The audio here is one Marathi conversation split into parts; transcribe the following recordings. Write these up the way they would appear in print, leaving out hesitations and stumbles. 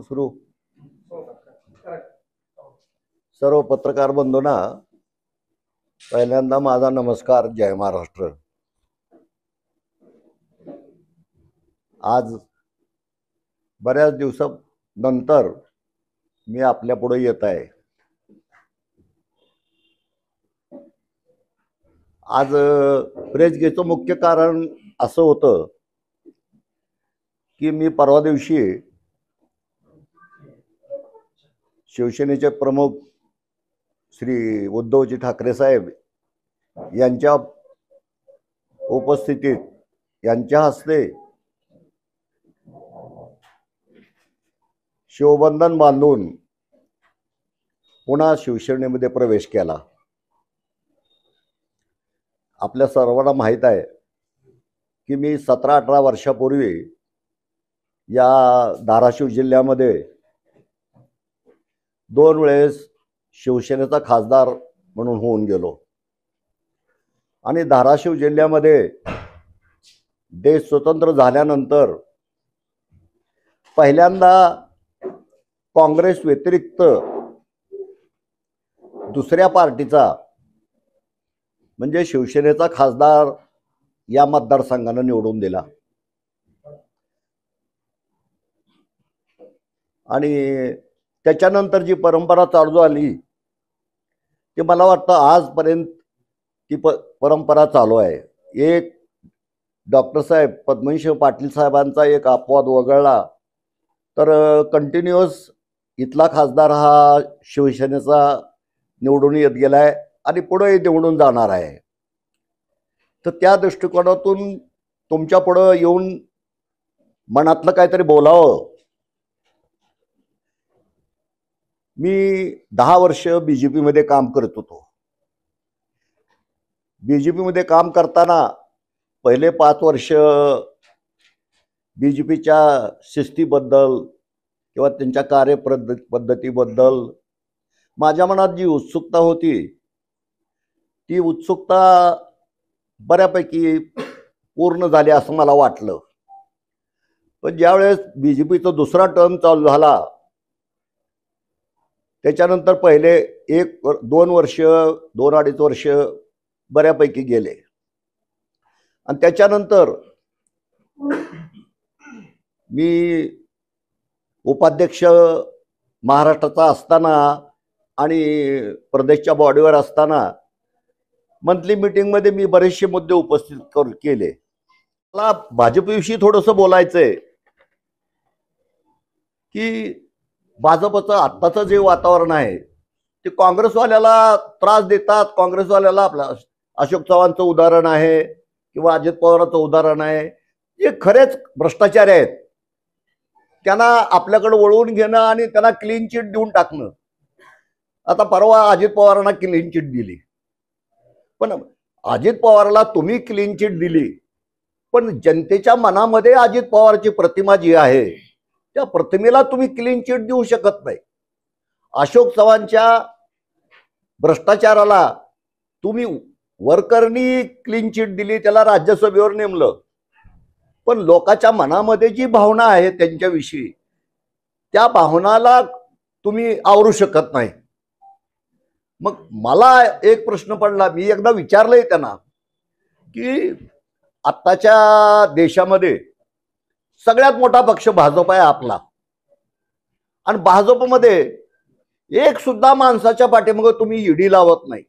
सुरू. सर्व पत्रकार बंधूंना पहिल्यांदा माझा नमस्कार. जय महाराष्ट्र. आज बऱ्याच दिवसानंतर मी आपल्या पुढे येत आहे. आज प्रेस घेचं मुख्य कारण असं होतं की मी परवा दिवशी शिवसेनेचे प्रमुख श्री उद्धवजी ठाकरे साहेब यांच्या उपस्थितीत यांच्या हस्ते शिवबंधन बांधून पुन्हा शिवसेनेमध्ये प्रवेश केला. आपल्या सर्वांना माहीत आहे की मी 17-18 वर्षापूर्वी या धाराशिव जिल्ह्यामध्ये 2 वेळेस शिवसेनेचा खासदार म्हणून होऊन गेलो आणि धाराशिव जिल्ह्यामध्ये देश स्वतंत्र झाल्यानंतर पहिल्यांदा काँग्रेस व्यतिरिक्त दुसऱ्या पार्टीचा म्हणजे शिवसेनेचा खासदार या मतदारसंघाने निवडून दिला आणि त्याच्यानंतर जी परंपरा चालू झाली ती मला वाटतं आजपर्यंत ती परंपरा चालू आहे. एक डॉक्टर साहेब पद्मसिंह पाटील साहेबांचा एक अपवाद वगळला तर कंटिन्युअस इथला खासदार हा शिवसेनेचा निवडून येत गेलाय आणि पुढे निवडून जाणार आहे. तर त्या दृष्टिकोनातून तुमच्या पुढे येऊन मनातलं काहीतरी बोलावं. मी 10 वर्ष बीजेपी मध्ये काम करत होतो. बीजेपी मध्ये काम करताना पहिले 5 वर्ष बीजेपीच्या शिस्तीबद्दल किंवा त्यांच्या कार्यपद्धतीबद्दल माझ्या मनात जी उत्सुकता होती ती उत्सुकता बऱ्यापैकी पूर्ण झाली असं मला वाटलं. पण ज्यावेळेस बीजेपीचा दुसरा टर्म चालू झाला त्याच्यानंतर पहिले 1-2 वर्ष 2-2.5 वर्ष बऱ्यापैकी गेले आणि त्याच्यानंतर मी उपाध्यक्ष महाराष्ट्राचा असताना आणि प्रदेशच्या बॉडीवर असताना मंथली मीटिंगमध्ये मी बरेचसे मुद्दे उपस्थित केले. मला भाजपविषयी थोडंसं बोलायचंय की भाजपचं आत्ताचं जे वातावरण आहे ते काँग्रेसवाल्याला त्रास देतात. काँग्रेसवाल्याला आपला अशोक चव्हाणचं उदाहरण आहे किंवा अजित पवारांचं उदाहरण आहे. जे खरेच भ्रष्टाचारी आहेत त्यांना आपल्याकडे वळवून घेणं आणि त्यांना क्लीन चिट देऊन टाकणं. आता परवा अजित पवारांना क्लीन चिट दिली पण अजित पवारला तुम्ही क्लीन चिट दिली पण जनतेच्या मनामध्ये अजित पवारची प्रतिमा जी आहे त्या प्रतिमेला तुम्ही क्लीन चिट देऊ शकत नाही. अशोक चव्हाणच्या भ्रष्टाचाराला तुम्ही वर्करनी क्लीन चिट दिली, त्याला राज्यसभेवर नेमलं, पण लोकांच्या मनामध्ये जी भावना आहे त्यांच्याविषयी त्या भावनाला तुम्ही आवरू शकत नाही. मग मला एक प्रश्न पडला. मी एकदा विचारलंय त्यांना की आत्ताच्या देशामध्ये सगळ्यात मोठा पक्ष भाजप आहे आपला आणि भाजपमध्ये एक सुद्धा माणसाच्या पाठीमागे तुम्ही ईडी लावत नाही.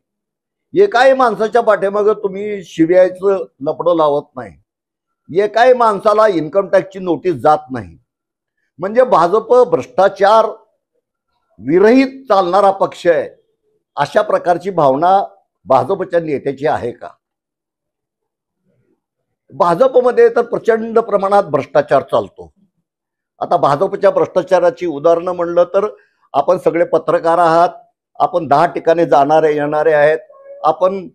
एकाही माणसाच्या पाठीमागे तुम्ही शिव्याचं लपडं लावत नाही. एकाही माणसाला इन्कम टॅक्सची नोटीस जात नाही. म्हणजे भाजप भ्रष्टाचार विरहित चालणारा पक्ष आहे अशा प्रकारची भावना भाजपच्या नेत्याची आहे का? भाजपमध्ये तर प्रचंड प्रमाणात भ्रष्टाचार चालतो. आता भाजपच्या भ्रष्टाचाराची उदाहरणं म्हणलं तर आपण सगळे पत्रकार आहात, आपण 10 ठिकाणी जाणारे येणारे आहेत, आपण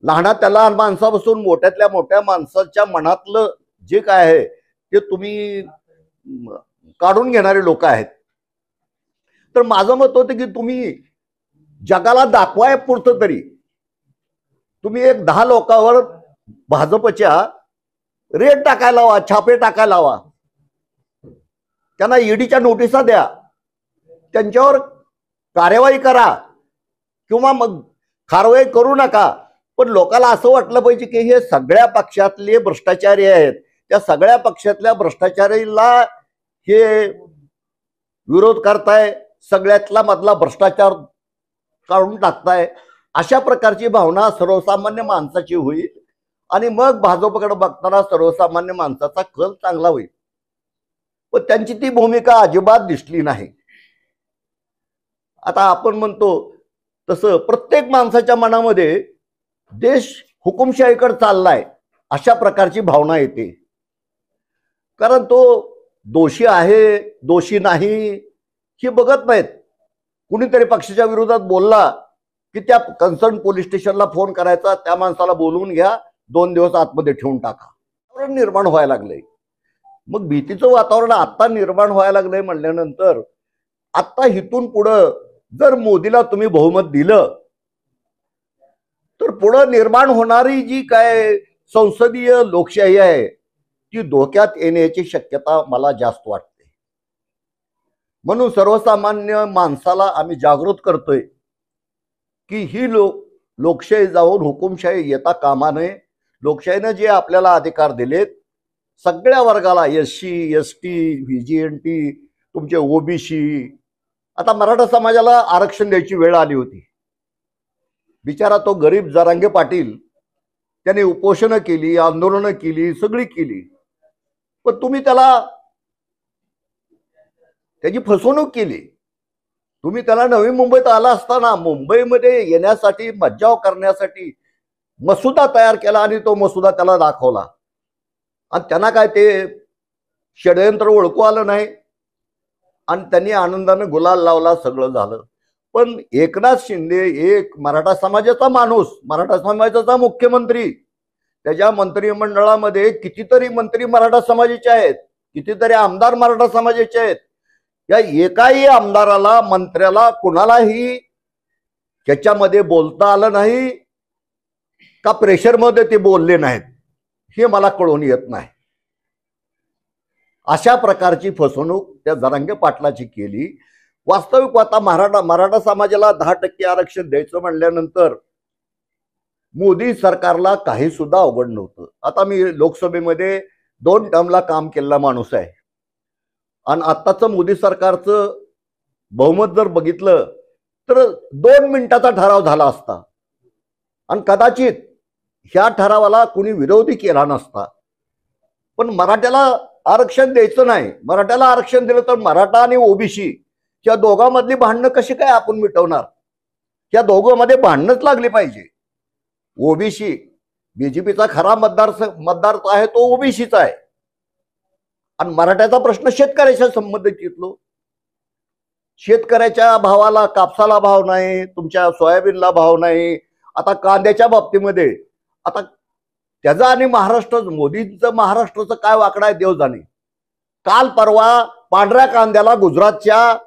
लहानातल्या लहान माणसापासून मोठ्यातल्या मोठ्या माणसाच्या मनातलं जे काय आहे ते तुम्ही काढून घेणारे लोक आहेत. तर माझं मत होतं की तुम्ही जगाला दाखवाय पुरतं तरी तुम्ही एक 10 लोकांवर भाजपच्या रेट टाकायला हवा, छापे टाकायला हवा. त्यांना ईडीच्या नोटिसा द्या, त्यांच्यावर कार्यवाही करा किंवा मग कारवाई करू नका. पण लोकांना असं वाटलं पाहिजे की हे सगळ्या पक्षातले भ्रष्टाचारी आहेत, त्या सगळ्या पक्षातल्या भ्रष्टाचारीला हे विरोध करताय, सगळ्यातला मधला भ्रष्टाचार काढून टाकताय, अशा प्रकारची भावना सर्वसामान्य माणसाची होईल आणि मग भाजपकडे बघताना सर्वसामान्य माणसाचा कल चांगला होईल. पण त्यांची ती भूमिका अजिबात दिसली नाही. आता आपण म्हणतो तसं प्रत्येक माणसाच्या मनामध्ये देश हुकुमशाहीकडे चाललाय अशा प्रकारची भावना येते. कारण तो दोषी आहे दोषी नाही हे बघत नाहीत. कुणीतरी पक्षाच्या विरोधात बोलला की त्या कन्सर्न पोलीस स्टेशनला फोन करायचा, त्या माणसाला बोलवून घ्या, 2 दिवस आतमध्ये ठेवून टाका. वातावरण निर्माण व्हायला लागलंय. मग भीतीचं वातावरण आता निर्माण व्हायला लागलंय म्हणल्यानंतर आता इथून पुढं जर मोदीला तुम्ही बहुमत दिलं तर पुढं निर्माण होणारी जी काय संसदीय लोकशाही आहे ती धोक्यात येण्याची शक्यता मला जास्त वाटते. म्हणून सर्वसामान्य माणसाला आम्ही जागृत करतोय की ही लोकशाही जाऊन हुकुमशाही येता कामा नये. लोकशाहीने जे आपल्याला अधिकार दिलेत सगळ्या वर्गाला, SC ST VGNT, तुमचे OBC, आता मराठा समाजाला आरक्षण द्यायची वेळ आली होती. बिचारा तो गरीब जरांगे पाटील त्याने उपोषणं केली, आंदोलनं केली, सगळी केली, पण तुम्ही त्याची फसवणूक केली. तुम्ही त्याला नवी मुंबईत आला असताना मुंबईमध्ये येण्यासाठी मज्जाव करण्यासाठी मसुदा तयार केला आणि तो मसुदा त्याला दाखवला आणि त्यांना काय ते षडयंत्र ओळखू आलं नाही आणि त्यांनी आनंदानं गुलाल लावला, सगळं झालं. पण एकनाथ शिंदे एक मराठा समाजाचा माणूस, मराठा समाजाचा मुख्यमंत्री, त्याच्या मंत्रिमंडळामध्ये कितीतरी मंत्री मराठा समाजाचे आहेत, कितीतरी आमदार मराठा समाजाचे आहेत. या एकाही आमदाराला, मंत्र्याला, कुणालाही त्याच्यामध्ये बोलता आलं नाही का प्रेशरमध्ये ते बोलले नाहीत हे मला कळून येत नाही. अशा प्रकारची फसवणूक त्या जरांगे पाटलाची केली. वास्तविक आता मराठा समाजाला 10% आरक्षण द्यायचं म्हणल्यानंतर मोदी सरकारला काही सुद्धा अवघड नव्हतं. आता मी लोकसभेमध्ये 2 टर्मला काम केलेला माणूस आहे आणि आत्ताचं मोदी सरकारचं बहुमत जर बघितलं तर 2 मिनिटाचा ठराव झाला असता आणि कदाचित ह्या ठरावाला कुणी विरोधी केला नसता. पण मराठ्याला आरक्षण द्यायचं नाही, मराठ्याला आरक्षण दिलं तर मराठा आणि OBC या दोघांमधली भांडणं कशी काय आपण मिटवणार? या दोघांमध्ये भांडणच लागली पाहिजे. OBC BJPचा खरा मतदार आहे तो OBCचा आहे आणि मराठ्याचा प्रश्न शेतकऱ्याच्या संबंधित येतो. शेतकऱ्याच्या भावाला, कापसाला भाव नाही, तुमच्या सोयाबीनला भाव नाही. आता कांद्याच्या बाबतीमध्ये आता त्याचा आणि मोदींचं महाराष्ट्राचं काय वाकडा आहे देव जाणे. काल परवा पांढऱ्या कांद्याला गुजरातच्या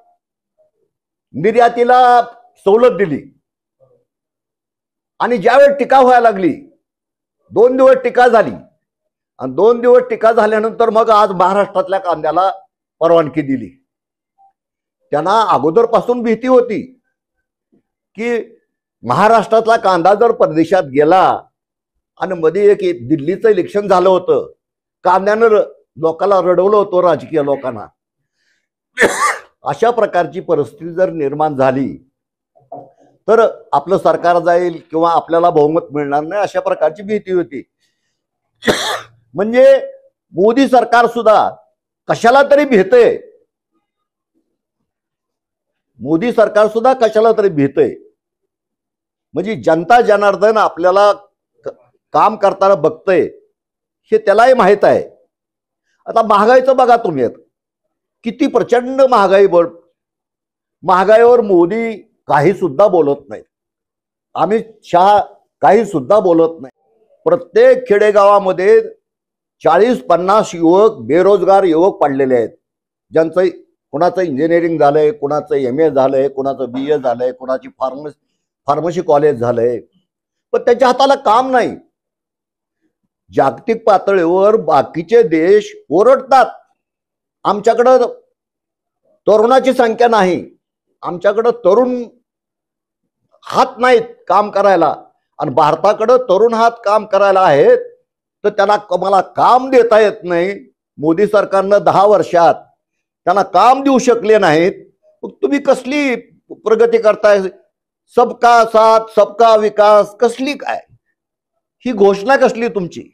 निर्यातीला सवलत दिली आणि ज्यावेळी टीका व्हायला लागली, 2 दिवस टीका झाली आणि 2 दिवस टीका झाल्यानंतर मग आज महाराष्ट्रातल्या कांद्याला परवानगी दिली. त्यांना अगोदरपासून भीती होती की महाराष्ट्रातला कांदा जर परदेशात गेला आणि मध्ये एक दिल्लीचं इलेक्शन झालं होतं, कांद्यानं लोकांना रडवलं होतं, राजकीय लोकांना. अशा प्रकारची परिस्थिती जर निर्माण झाली तर आपलं सरकार जाईल किंवा आपल्याला बहुमत मिळणार नाही, अशा प्रकारची भीती होती. म्हणजे मोदी सरकार सुद्धा कशाला तरी भीतय, मोदी सरकार सुद्धा कशाला तरी भीतय. म्हणजे जनता जनार्दन आपल्याला काम करताना बघतय हे त्यालाही माहित आहे. आता महागाईचं बघा तुम्ही, किती प्रचंड महागाईवर मोदी काही सुद्धा बोलत नाही, अमित शहा काही सुद्धा बोलत नाही. प्रत्येक खेडेगावामध्ये 40-50 युवक, बेरोजगार युवक पडलेले आहेत, ज्यांचं कुणाचं इंजिनिअरिंग झालंय, कुणाचं MA झालंय, कुणाचं BA झालंय, कुणाची फार्मसी कॉलेज झालंय, पण त्यांच्या हाताला काम नाही. जागतिक पातळीवर बाकीचे देश ओरडतात, आमच्याकडं तरुणाची संख्या नाही, आमच्याकडं तरुण हात नाहीत काम करायला, आणि भारताकडं तरुण हात काम करायला आहेत, तर त्यांना मला काम देता येत नाही. मोदी सरकारनं 10 वर्षात त्यांना काम देऊ शकले नाहीत. मग तुम्ही कसली प्रगती करताय? सबका साथ सबका विकास कसली काय? ही घोषणा कसली तुमची?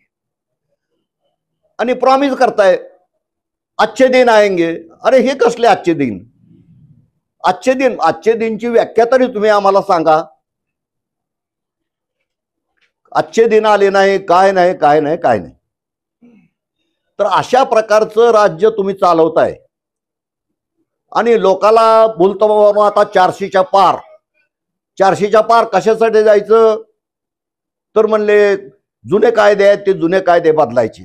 आणि प्रॉमिस करताय अच्छे दिन आएंगे. अरे हे कसले आजचे दिन? आजचे दिनची व्याख्या तरी तुम्ही आम्हाला सांगा. आजचे दिन आले नाही, काय नाही काय नाही काय नाही. तर अशा प्रकारचं राज्य तुम्ही चालवताय आणि लोकाला बोलतो आता 400च्या पार. 400च्या पार कशासाठी जायचं? तर म्हणले जुने कायदे आहेत, ते जुने कायदे बदलायचे.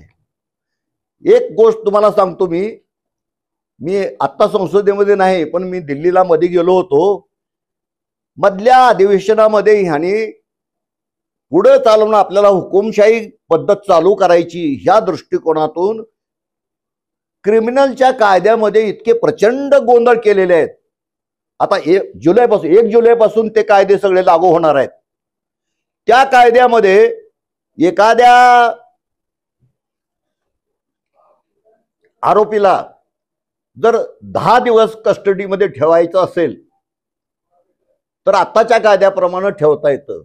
एक गोष्ट तुम्हाला सांगतो, मी आत्ता संसदेमध्ये नाही, पण मी दिल्लीला मध्ये गेलो होतो. मधल्या अधिवेशनामध्ये ह्यानी पुढे चालवणं, आपल्याला हुकुमशाही पद्धत चालू करायची ह्या दृष्टिकोनातून क्रिमिनलच्या कायद्यामध्ये इतके प्रचंड गोंधळ केलेले आहेत. आता 1 जुलैपासून ते कायदे सगळे लागू होणार आहेत. त्या कायद्यामध्ये एखाद्या आरोपीला जर 10 दिवस कस्टडीमध्ये ठेवायचं असेल तर आताच्या कायद्याप्रमाणे ठेवता येतं.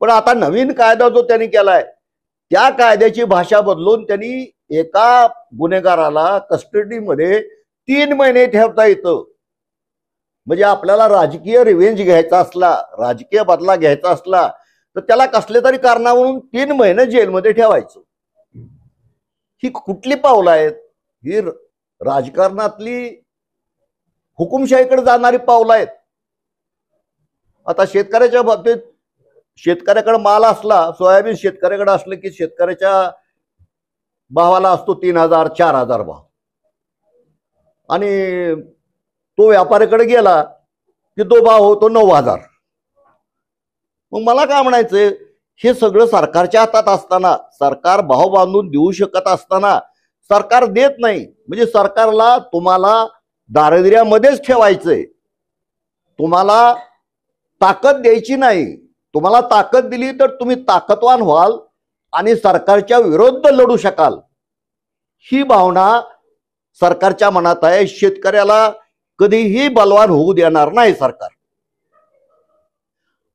पण आता नवीन कायदा जो त्यांनी केलाय त्या कायद्याची भाषा बदलून त्यांनी एका गुन्हेगाराला कस्टडीमध्ये 3 महिने ठेवता येतं. म्हणजे आपल्याला राजकीय रिव्हेंज घ्यायचा असला, राजकीय बदला घ्यायचा असला, तर त्याला कसले तरी कारणावरून 3 महिने जेलमध्ये ठेवायचं. ही कुठली पावलं आहेत? ही राजकारणातली हुकुमशाहीकडे जाणारी पावलं आहेत. आता शेतकऱ्याच्या बाबतीत, शेतकऱ्याकडे माल असला, सोयाबीन शेतकऱ्याकडे असलं की शेतकऱ्याच्या भावाला असतो 3000 4000 भाव, आणि तो व्यापाऱ्याकडे गेला की तो भाव होतो 9000. मग मला काय म्हणायचंय, हे सगळं सरकारच्या हातात असताना, सरकार भाव बांधून देऊ शकत असताना सरकार देत नाही. म्हणजे सरकारला तुम्हाला दारिद्र्यामध्येच ठेवायचंय, तुम्हाला ताकद द्यायची नाही. तुम्हाला ताकद दिली तर तुम्ही ताकदवान व्हाल आणि सरकारच्या विरुद्ध लढू शकाल, ही भावना सरकारच्या मनात आहे. शेतकऱ्याला कधीही बलवान होऊ देणार नाही सरकार.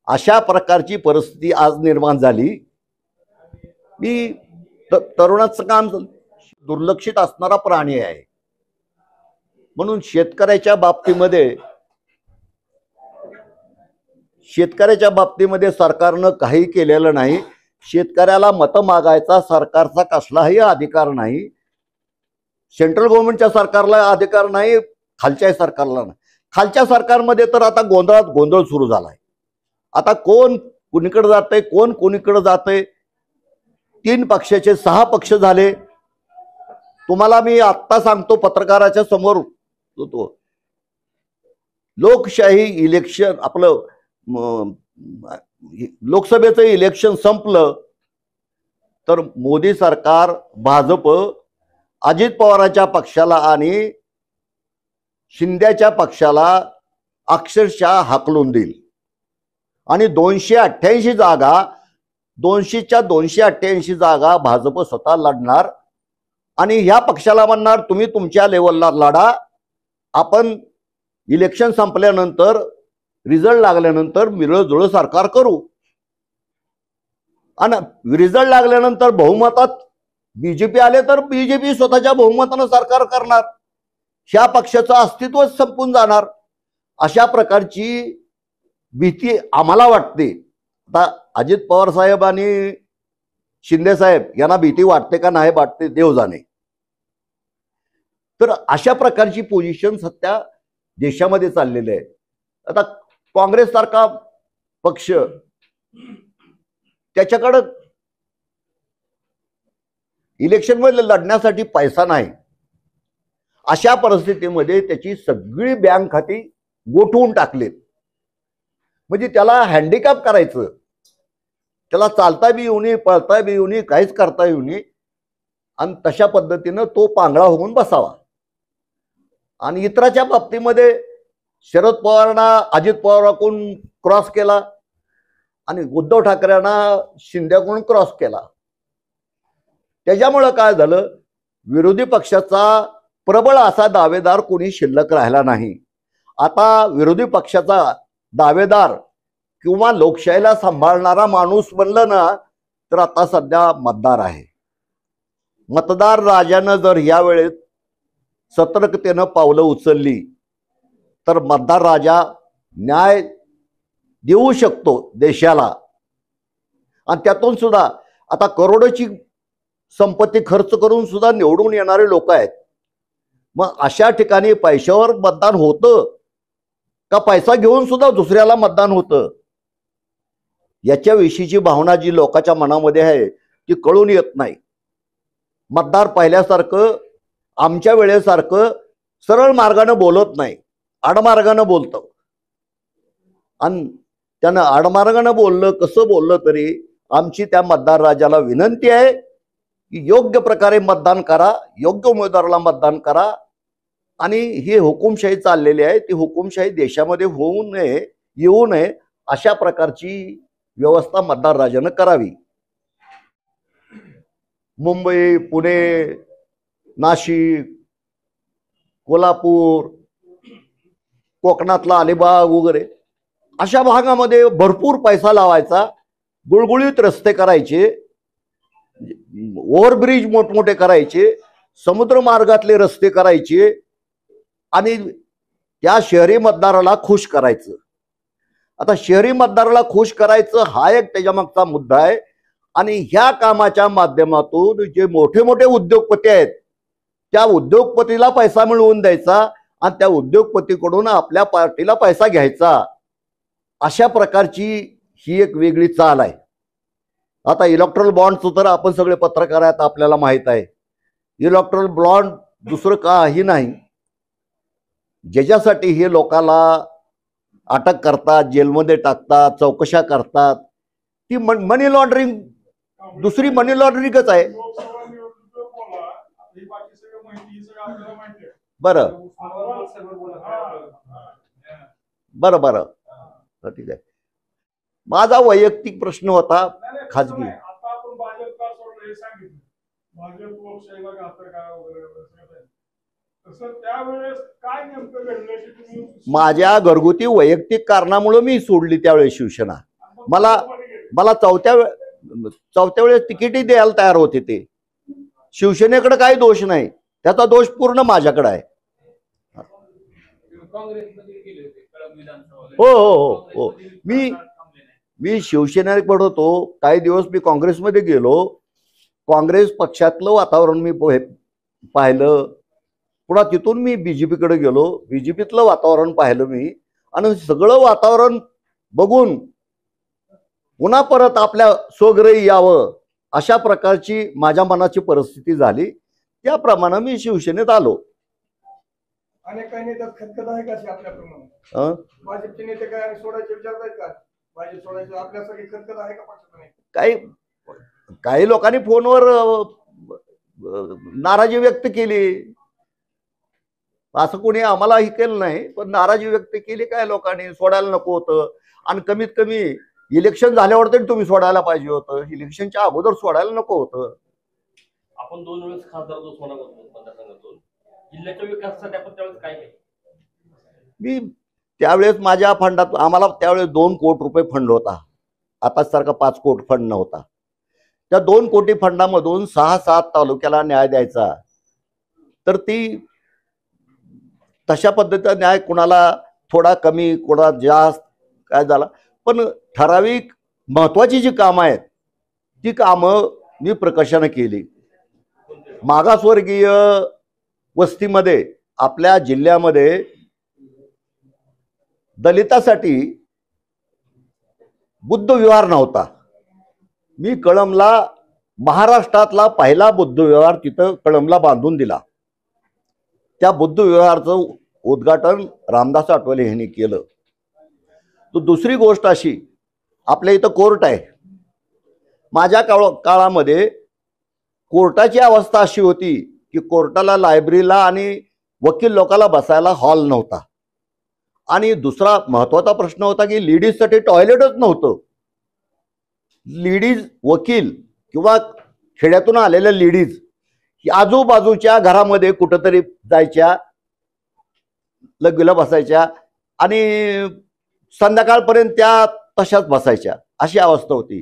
अशा प्रकारची परिस्थिती आज निर्माण झाली. मी तरुणाचं काम दुर्लक्षित असणारा प्राणी आहे, म्हणून शेतकऱ्याच्या बाबतीमध्ये सरकारनं काही केलेलं नाही. शेतकऱ्याला मतं मागायचा सरकारचा कसलाही अधिकार नाही. सेंट्रल गव्हर्नमेंटच्या सरकारला अधिकार नाही, खालच्या सरकारला नाही. खालच्या सरकारमध्ये तर आता गोंधळात गोंधळ सुरू झालाय. आता कोण कुणीकडे जातंय, कोण कोणीकडे जातंय. 3 पक्षाचे 6 पक्ष झाले. तुम्हाला मी आत्ता सांगतो पत्रकाराच्या समोर, लोकशाही इलेक्शन, आपलं लोकसभेचं इलेक्शन संपलं तर मोदी सरकार, भाजप, अजित पवारांच्या पक्षाला आणि शिंदेच्या पक्षाला अक्षरशः हाकलून देईल. आणि 288 जागा, 200च्या 288 जागा भाजप स्वतः लढणार. आणि ह्या पक्षाला म्हणणार तुम्ही तुमच्या लेवलला लढा, आपण इलेक्शन संपल्यानंतर, रिझल्ट लागल्यानंतर मिळजुळ सरकार करू. आणि रिझल्ट लागल्यानंतर बहुमतात बीजेपी आले तर बीजेपी स्वतःच्या बहुमतानं सरकार करणार, ह्या पक्षाचं अस्तित्वच संपून जाणार. अशा प्रकारची भीती आम्हाला वाटते. आता अजित पवार साहेब आणि शिंदे साहेब यांना भीती वाटते का नाही वाटते देव जाणे. तर अशा प्रकारची पोझिशन सध्या देशामध्ये चाललेली आहे. आता काँग्रेस सारखा पक्ष, त्याच्याकडं इलेक्शन मध्ये लढण्यासाठी पैसा नाही. अशा परिस्थितीमध्ये त्याची सगळी बँक खाती गोठवून टाकलेत. म्हणजे त्याला हँडिकॅप करायचं, त्याला चालता बी येऊ नये, पळता बी येऊ नये, काहीच करता येऊ नये, आणि तशा पद्धतीनं तो पांगळा होऊन बसावा. आणि इतराच्या बाबतीमध्ये शरद पवारांना अजित पवारांकडून क्रॉस केला आणि उद्धव ठाकरेंना शिंदेकडून क्रॉस केला. त्याच्यामुळं काय झालं, विरोधी पक्षाचा प्रबळ असा दावेदार कोणी शिल्लक राहिला नाही. आता विरोधी पक्षाचा दावेदार किंवा लोकशाहीला सांभाळणारा माणूस बनलं ना तर आता सध्या मतदार आहे. मतदार राजानं जर यावेळेस सतर्कतेनं पावलं उचलली तर मतदार राजा न्याय देऊ शकतो देशाला. आणि त्यातून सुद्धा आता करोडोची संपत्ती खर्च करून सुद्धा निवडून येणारे लोक आहेत. मग अशा ठिकाणी पैशावर मतदान होतं का पैसा घेऊन सुद्धा दुसऱ्याला मतदान होतं, याच्याविषयीची भावना जी लोकांच्या मनामध्ये आहे ती कळून येत नाही. मतदार पहिल्यासारखं आमच्या वेळेसारखं सरळ मार्गाने बोलत नाही, आडमार्गाने बोलतं. आणि त्यानं आडमार्गाने बोललं कसं बोललं तरी आमची त्या मतदार राजाला विनंती आहे की योग्य प्रकारे मतदान करा, योग्य उमेदवाराला मतदान करा. आणि ही हुकुमशाही चाललेली आहे ती हुकुमशाही देशामध्ये होऊ नये, येऊ नये अशा प्रकारची व्यवस्था मतदार राजानं करावी. मुंबई, पुणे, नाशिक, कोल्हापूर, कोकणातला अलिबाग वगैरे अशा भागामध्ये भरपूर पैसा लावायचा, गुळगुळीत रस्ते करायचे, ओव्हरब्रिज मोठमोठे करायचे, समुद्रमार्गातले रस्ते करायचे आणि त्या शहरी मतदाराला खुश करायचं. आता शहरी मतदाराला खुश करायचं हा एक त्याच्यामागचा मुद्दा आहे. आणि ह्या कामाच्या माध्यमातून जे मोठे मोठे उद्योगपती आहेत त्या उद्योगपतीला पैसा मिळवून द्यायचा आणि त्या उद्योगपतीकडून आपल्या पार्टीला पैसा घ्यायचा, अशा प्रकारची ही एक वेगळी चाल आहे. आता इलेक्ट्रल बॉन्डचं तर आपण सगळे पत्रकार आहेत, आपल्याला माहित आहे. इलेक्ट्रल बॉन्ड दुसरं काही नाही, ज्याच्यासाठी हे लोकांना अटक करतात, जेलमध्ये टाकतात, चौकशा करतात, ती मनी लॉन्ड्रिंग, दुसरी मनी लॉन्ड्रिंगच आहे. बरं बरं बरं ठीक आहे. माझा वैयक्तिक प्रश्न होता खाजगी. माझ्या घरगुती वैयक्तिक कारणामुळे मी सोडली त्यावेळेस शिवसेना. मला चौथ्या वेळेस तिकीटही द्यायला तयार होते ते. शिवसेनेकडे काही दोष नाही, त्याचा दोष पूर्ण माझ्याकडे आहे. हो हो हो हो मी शिवसेनेकडे होतो, काही दिवस मी काँग्रेसमध्ये गेलो, काँग्रेस पक्षातलं वातावरण मी पाहिलं, पुन्हा तिथून मी बीजेपीकडे गेलो, बीजेपीतलं वातावरण पाहिलं मी. आणि सगळं वातावरण बघून पुन्हा परत आपल्या स्वगृही यावं अशा प्रकारची माझ्या मनाची परिस्थिती झाली. त्याप्रमाणे मी शिवसेनेत आलो. अनेक काही नेत्यात खतखत आहे का आपल्याप्रमाणे? भाजपचे नेते काय सोडायचे विचारत आहेत का? भाजप सोडायचं आपल्यासाठी खतखत आहे का पक्षात? काही लोकांनी फोनवर नाराजी व्यक्त केली, असं कोणी आम्हाला हे केलं नाही, पण नाराजी व्यक्त केली काय लोकांनी, सोडायला नको होतं. आणि कमीत कमी इलेक्शन झाल्यावर तरी तुम्ही सोडायला पाहिजे होतं, इलेक्शनच्या अगोदर सोडायला नको होतं. आपण 2 वेळेस खासदार मतदारसंघातून जिल्ह्याच्या विकासासाठी आपण त्यावेळेस काय केलं? मी त्यावेळेस माझ्या फंडात, आम्हाला त्यावेळेस 2 कोटी रुपये फंड होता, आता सारखा 5 कोटी फंड नव्हता. त्या 2 कोटी फंडामधून 6-7 तालुक्याला न्याय द्यायचा. तर ती तशा पद्धतीचा न्याय कुणाला थोडा कमी, कुणाला जास्त काय झाला. पण ठराविक महत्वाची जी कामं आहेत ती कामं मी प्रकर्षाने केली. मागासवर्गीय वस्तीमध्ये आपल्या जिल्ह्यामध्ये दलितासाठी बुद्ध विहार नव्हता. मी कळंबला महाराष्ट्रातला पहिला बुद्ध विहार तिथं कळंबला बांधून दिला. त्या बुद्ध विहाराचं उद्घाटन रामदास आठवले यांनी केलं. तो दुसरी गोष्ट अशी, आपल्या इथं कोर्ट आहे. माझ्या काळामध्ये कोर्टाची अवस्था अशी होती की कोर्टाला, लायब्ररीला आणि वकील लोकांना बसायला हॉल नव्हता. आणि दुसरा महत्वाचा प्रश्न होता की लेडीजसाठी टॉयलेटच नव्हतं. लेडीज वकील किंवा खेड्यातून आलेल्या लेडीज आजूबाजूच्या घरामध्ये कुठंतरी जायच्या, लगेला बसायच्या आणि संध्याकाळपर्यंत त्या तशाच बसायच्या, अशी अवस्था होती.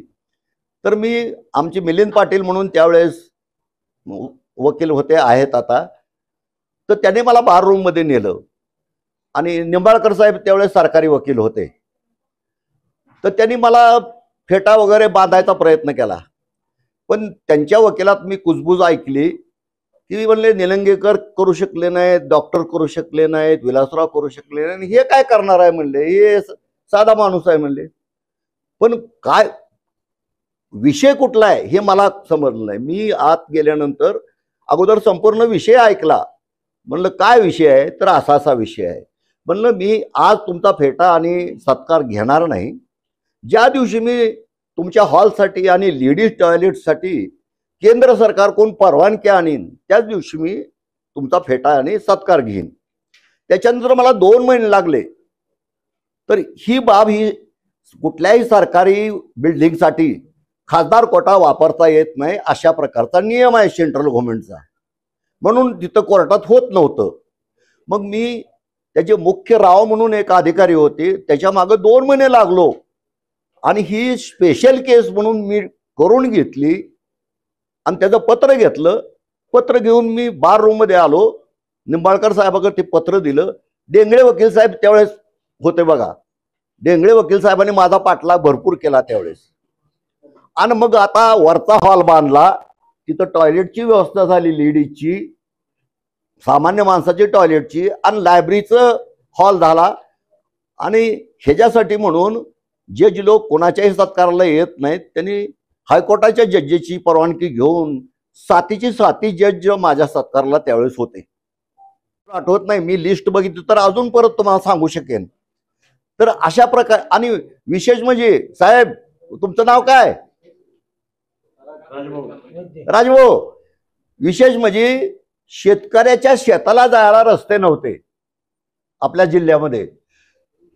तर मी आमचे मिलिंद पाटील म्हणून त्यावेळेस वकील होते, आहेत आता, तर त्याने मला बार रूम मध्ये नेलं. आणि निंबाळकर साहेब त्यावेळेस सरकारी वकील होते. तर त्यांनी मला फेटा वगैरे बांधायचा प्रयत्न केला. पण त्यांच्या वकिलात मी कुजबूज ऐकली की म्हणले निलंगेकर करू शकले नाहीत, डॉक्टर करू शकले नाहीत, विलासराव करू शकले नाही, हे काय करणार आहे म्हणले, हे साधा माणूस आहे म्हणले. पण काय विषय कुठला आहे हे मला समजलं नाही. मी आत गेल्यानंतर अगोदर संपूर्ण विषय ऐकला. म्हणलं काय विषय आहे, तर असा असा विषय आहे. म्हणलं मी आज तुमचा फेटा आणि सत्कार घेणार नाही. ज्या दिवशी मी तुमच्या हॉलसाठी आणि लेडीज टॉयलेटसाठी केंद्र सरकार कोण परवानगी आणीन त्याच दिवशी मी तुमचा फेटा आणि सत्कार घेईन. त्याच्यानंतर मला 2 महिने लागले. तर ही बाब ही कुठल्याही सरकारी बिल्डिंगसाठी खासदार कोटा वापरता येत नाही अशा प्रकारचा नियम आहे सेंट्रल गव्हर्नमेंटचा. म्हणून तिथं कोर्टात होत नव्हतं. मग मी त्याचे मुख्य राव म्हणून एक अधिकारी होते, त्याच्या मागे 2 महिने लागलो आणि ही स्पेशल केस म्हणून मी करून घेतली आणि त्याचं पत्र घेतलं. पत्र घेऊन मी बार रूम मध्ये आलो. निंबाळकर साहेबांकडे ते पत्र दिलं. डेंगळे वकील साहेब त्यावेळेस होते बघा. डेंगळे वकील साहेबांनी माझा पाठलाग भरपूर केला त्यावेळेस. आणि मग आता वरचा हॉल बांधला, तिथं टॉयलेटची व्यवस्था झाली, लेडीजची, सामान्य माणसाची टॉयलेटची, आणि लायब्ररीचं हॉल झाला. आणि ह्याच्यासाठी म्हणून जज लोक कोणाच्याही सत्काराला येत नाहीत, त्यांनी हायकोर्टाच्या जजेची परवानगी घेऊन 7ची जज माझ्या सत्काराला त्यावेळेस होते. आठवत नाही, मी लिस्ट बघितली तर अजून परत तुम्हाला सांगू शकेन. तर अशा प्रकारे. आणि विशेष म्हणजे साहेब तुमचं नाव काय? राजभाऊ. विशेष म्हणजे शेतकऱ्याच्या शेताला जायला रस्ते नव्हते आपल्या जिल्ह्यामध्ये.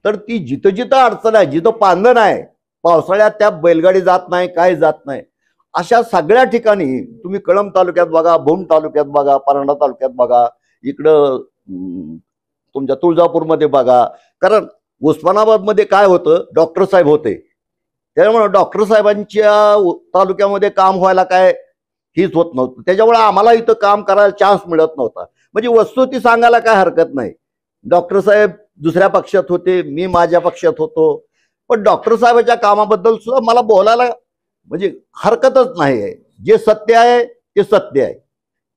तर ती जिथं जिथं अडचण आहे, जिथं पांदण आहे, पावसाळ्यात त्या बैलगाडी जात नाही, काय जात नाही, अशा सगळ्या ठिकाणी तुम्ही कळंब तालुक्यात बघा, भूम तालुक्यात बघा, परांडा तालुक्यात बघा, इकडं तुमच्या तुळजापूरमध्ये बघा. कारण उस्मानाबाद मध्ये काय होतं, डॉक्टर साहेब होते, त्यामुळे डॉक्टर साहेबांच्या तालुक्यामध्ये काम व्हायला काय हीच होत नव्हतं. त्याच्यामुळे आम्हाला इथं काम करायला चान्स मिळत नव्हता. म्हणजे वस्तुस्थिती सांगायला काय हरकत नाही. डॉक्टर साहेब दुसऱ्या पक्षात होते, मी माझ्या पक्षात होतो. पण डॉक्टर साहेबांच्या कामाबद्दल सुद्धा मला बोलायला म्हणजे हरकतच नाही आहे. जे सत्य आहे ते सत्य आहे,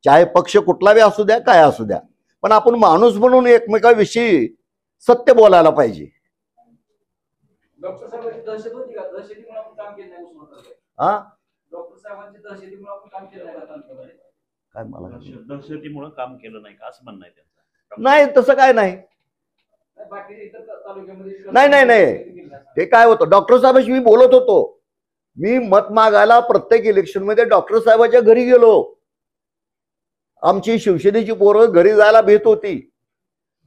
चाहे पक्ष कुठलाही असू द्या, काय असू द्या. पण आपण माणूस म्हणून एकमेकाविषयी सत्य बोलायला पाहिजे. डॉक्टर साहेबांची दहशत होती का? दहशतीमुळे आपण काम केलं नाही. हा, डॉक्टर साहेबांची दहशतीमुळे आपण काम केलं नाही. काय मला दहशतीमुळे काम केलं नाही का असं म्हणणं आहे त्यांचं? नाही, तसं काय नाही. नाही नाही नाही, ते काय होतं, डॉक्टर साहेबांशी मी बोलत होतो. मी मत मागायला प्रत्येक इलेक्शन मध्ये डॉक्टर साहेबांच्या घरी गेलो. आमची शिवसेनेची पोरं घरी जायला भीत होती.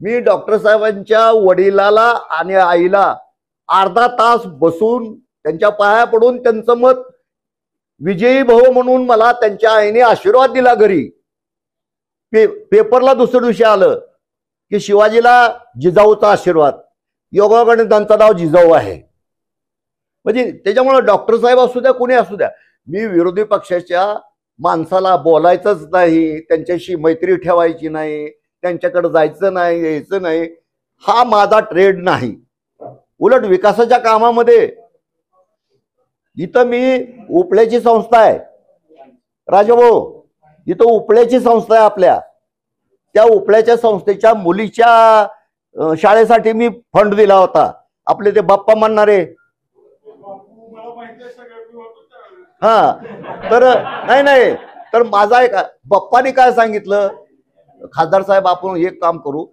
मी डॉक्टर साहेबांच्या वडिलाला आणि आईला अर्धा तास बसून त्यांच्या पाया पडून त्यांचं मत विजयी भाऊ म्हणून मला त्यांच्या आईने आशीर्वाद दिला. घरी पेपरला दुसऱ्या दिवशी आलं की शिवाजीला जिजाऊचा आशीर्वाद, योगाकडे त्यांचं नाव जिजाऊ आहे. म्हणजे त्याच्यामुळे डॉक्टर साहेब असू द्या, कोणी असू द्या, मी विरोधी पक्षाच्या माणसाला बोलायचंच नाही, त्यांच्याशी मैत्री ठेवायची नाही, त्यांच्याकडे जायचं नाही, यायचं नाही, हा माझा ट्रेड नाही. उलट विकासाच्या कामामध्ये इथं मी उपळ्याची संस्था आहे राजाभाऊ, इथं उपळ्याची संस्था आहे आपल्या, त्या उपळ्याच्या संस्थेच्या मुलीच्या शाळेसाठी मी फंड दिला होता. आपले ते बाप्पा म्हणणारे, हा, तर नाही नाही, तर माझा एक बाप्पाने काय सांगितलं, खासदार साहेब आपण एक काम करू,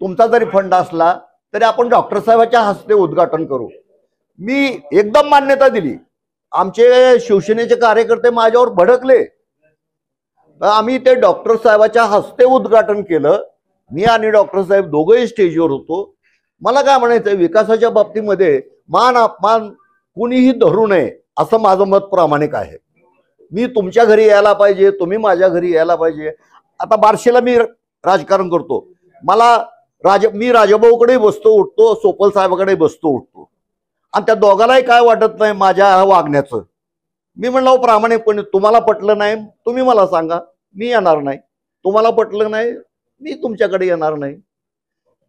तुमचा जरी फंड असला तरी आपण डॉक्टर साहेबांच्या हस्ते उद्घाटन करू. मी एकदम मान्यता दिली. आमचे शिवसेनेचे कार्यकर्ते माझ्यावर भडकले. आम्ही ते डॉक्टर साहेबांच्या हस्ते उद्घाटन केलं मी आणि डॉक्टर साहेब दोघंही स्टेजवर होतो. मला काय म्हणायचं, विकासाच्या बाबतीमध्ये मान अपमान कुणीही धरू नये असं माझं मत प्रामाणिक आहे. मी तुमच्या घरी यायला पाहिजे, तुम्ही माझ्या घरी यायला पाहिजे. आता बार्शीला मी राजकारण करतो, मी राजाभाऊकडे बसतो उठतो, सोपल साहेबाकडे बसतो उठतो, आणि त्या दोघांनाही काय वाटत नाही माझ्या वागण्याचं. मी म्हणलं प्रामाणिकपणे, तुम्हाला पटलं नाही तुम्ही मला सांगा, मी येणार नाही. तुम्हाला पटलं नाही मी तुमच्याकडे येणार नाही.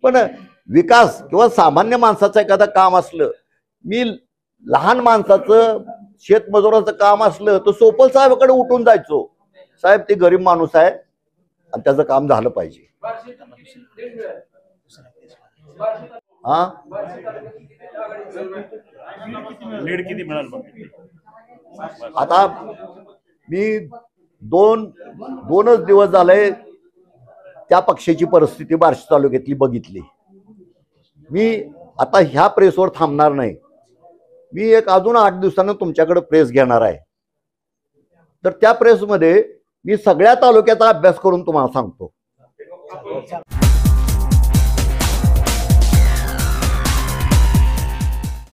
पण विकास किंवा सामान्य माणसाचं एखादं काम असलं, मी लहान माणसाचं शेतमजुराचं काम असलं तर सोपल साहेबाकडे उठून जायचो, साहेब ते गरीब माणूस आहे आणि त्याचं काम झालं पाहिजे. हा लीड किती मिळाल मग? आता मी दोनच दिवस झाले त्या पक्षाची परिस्थिती बार्शी तालुक्यातली बघितली. मी आता ह्या प्रेसवर थांबणार नाही. मी अजून 8 दिवसानं तुमच्याकडे प्रेस घेणार आहे. तर त्या प्रेसमध्ये मी सगळ्या तालुक्याचा अभ्यास करून तुम्हाला सांगतो.